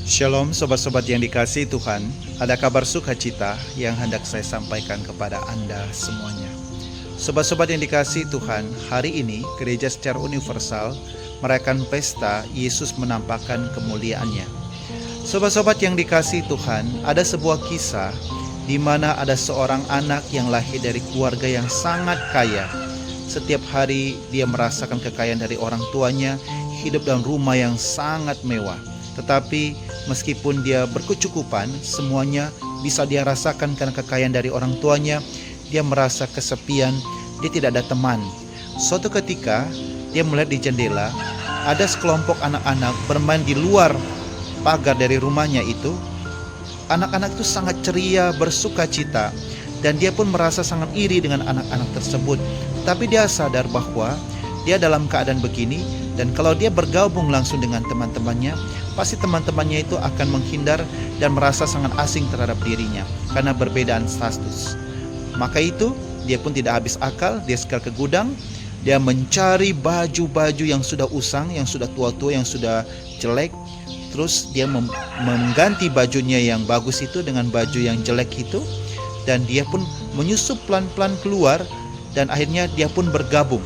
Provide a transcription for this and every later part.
Shalom sobat-sobat yang dikasihi Tuhan, ada kabar sukacita yang hendak saya sampaikan kepada Anda semuanya. Sobat-sobat yang dikasihi Tuhan, hari ini gereja secara universal merayakan pesta Yesus menampakkan kemuliaannya. Sobat-sobat yang dikasihi Tuhan, ada sebuah kisah di mana ada seorang anak yang lahir dari keluarga yang sangat kaya. Setiap hari dia merasakan kekayaan dari orang tuanya, hidup dalam rumah yang sangat mewah. Tetapi meskipun dia berkecukupan, semuanya bisa dia rasakan karena kekayaan dari orang tuanya, dia merasa kesepian, dia tidak ada teman. Suatu ketika, dia melihat di jendela, ada sekelompok anak-anak bermain di luar pagar dari rumahnya itu. Anak-anak itu sangat ceria, bersukacita, dan dia pun merasa sangat iri dengan anak-anak tersebut. Tapi dia sadar bahwa dia dalam keadaan begini, dan kalau dia bergabung langsung dengan teman-temannya, pasti teman-temannya itu akan menghindar dan merasa sangat asing terhadap dirinya karena perbedaan status. Maka itu dia pun tidak habis akal, dia segera ke gudang, dia mencari baju-baju yang sudah usang, yang sudah tua-tua, yang sudah jelek. Terus dia mengganti bajunya yang bagus itu dengan baju yang jelek itu, dan dia pun menyusup pelan-pelan keluar, dan akhirnya dia pun bergabung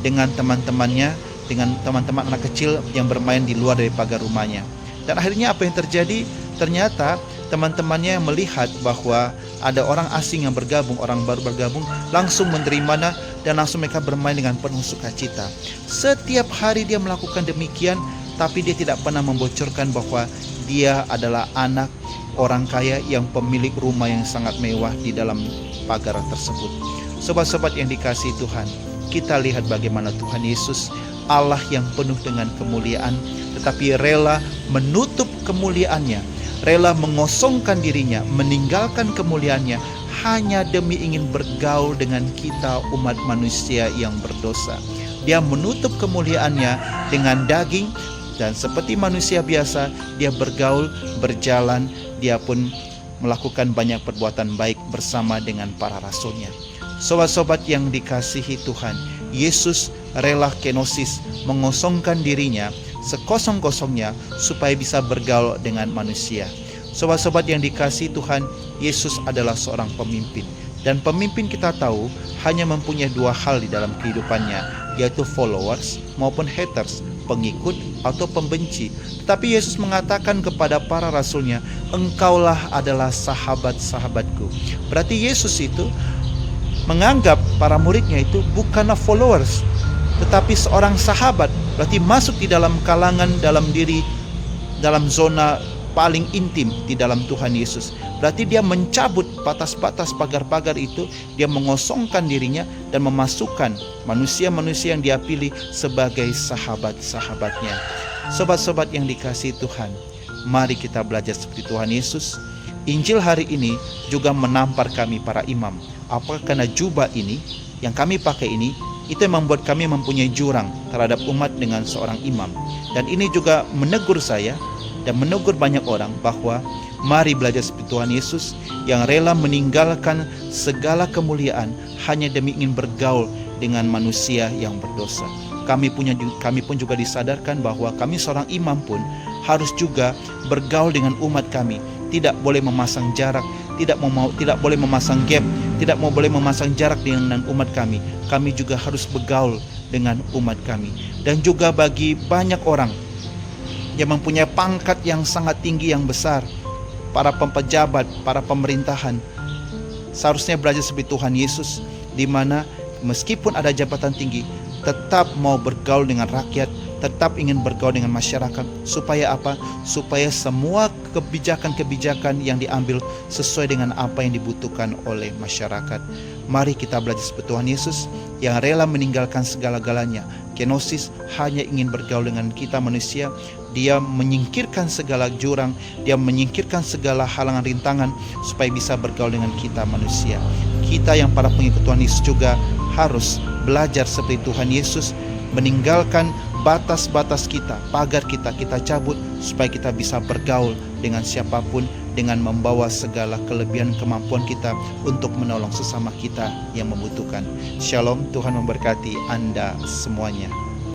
dengan teman-temannya, dengan teman-teman anak kecil yang bermain di luar dari pagar rumahnya. Dan akhirnya apa yang terjadi? Ternyata teman-temannya melihat bahwa ada orang asing yang bergabung, orang baru bergabung, langsung menerimanya dan langsung mereka bermain dengan penuh sukacita. Setiap hari dia melakukan demikian, tapi dia tidak pernah membocorkan bahwa dia adalah anak orang kaya yang pemilik rumah yang sangat mewah di dalam pagar tersebut. Sobat-sobat yang dikasihi Tuhan, kita lihat bagaimana Tuhan Yesus, Allah yang penuh dengan kemuliaan, tetapi rela menutup kemuliaannya, rela mengosongkan dirinya, meninggalkan kemuliaannya hanya demi ingin bergaul dengan kita umat manusia yang berdosa. Dia menutup kemuliaannya dengan daging, dan seperti manusia biasa dia bergaul, berjalan, dia pun melakukan banyak perbuatan baik bersama dengan para rasulnya. Sobat-sobat yang dikasihi Tuhan, Yesus rela kenosis, mengosongkan dirinya sekosong-kosongnya supaya bisa bergaul dengan manusia. Sobat-sobat yang dikasihi Tuhan, Yesus adalah seorang pemimpin. Dan pemimpin kita tahu hanya mempunyai dua hal di dalam kehidupannya, yaitu followers maupun haters, pengikut atau pembenci. Tetapi Yesus mengatakan kepada para rasulnya, engkaulah adalah sahabat-sahabatku. Berarti Yesus itu menganggap para muridnya itu bukanlah followers, tetapi seorang sahabat. Berarti masuk di dalam kalangan, dalam diri, dalam zona paling intim di dalam Tuhan Yesus. Berarti dia mencabut batas-batas pagar-pagar itu, dia mengosongkan dirinya dan memasukkan manusia-manusia yang dia pilih sebagai sahabat-sahabatnya. Sobat-sobat yang dikasihi Tuhan, mari kita belajar seperti Tuhan Yesus. Injil hari ini juga menampar kami para imam. Apakah karena jubah ini yang kami pakai ini, itu yang membuat kami mempunyai jurang terhadap umat dengan seorang imam. Dan ini juga menegur saya dan menegur banyak orang bahwa mari belajar seperti Tuhan Yesus yang rela meninggalkan segala kemuliaan hanya demi ingin bergaul dengan manusia yang berdosa. Kami pun juga disadarkan bahwa kami seorang imam pun harus juga bergaul dengan umat kami. Tidak boleh memasang jarak, tidak boleh memasang gap, boleh memasang jarak dengan umat kami. Kami juga harus bergaul dengan umat kami. Dan juga bagi banyak orang yang mempunyai pangkat yang sangat tinggi, yang besar, para pejabat, para pemerintahan, seharusnya belajar seperti Tuhan Yesus, di mana meskipun ada jabatan tinggi, tetap mau bergaul dengan rakyat, tetap ingin bergaul dengan masyarakat. Supaya apa? Supaya semua kebijakan-kebijakan yang diambil sesuai dengan apa yang dibutuhkan oleh masyarakat. Mari kita belajar seperti Tuhan Yesus yang rela meninggalkan segala-galanya. Kenosis hanya ingin bergaul dengan kita manusia. Dia menyingkirkan segala jurang, dia menyingkirkan segala halangan rintangan supaya bisa bergaul dengan kita manusia. Kita yang para pengikut Tuhan Yesus juga harus belajar seperti Tuhan Yesus, meninggalkan batas-batas kita, pagar kita cabut supaya kita bisa bergaul dengan siapapun, dengan membawa segala kelebihan kemampuan kita untuk menolong sesama kita yang membutuhkan. Shalom, Tuhan memberkati Anda semuanya.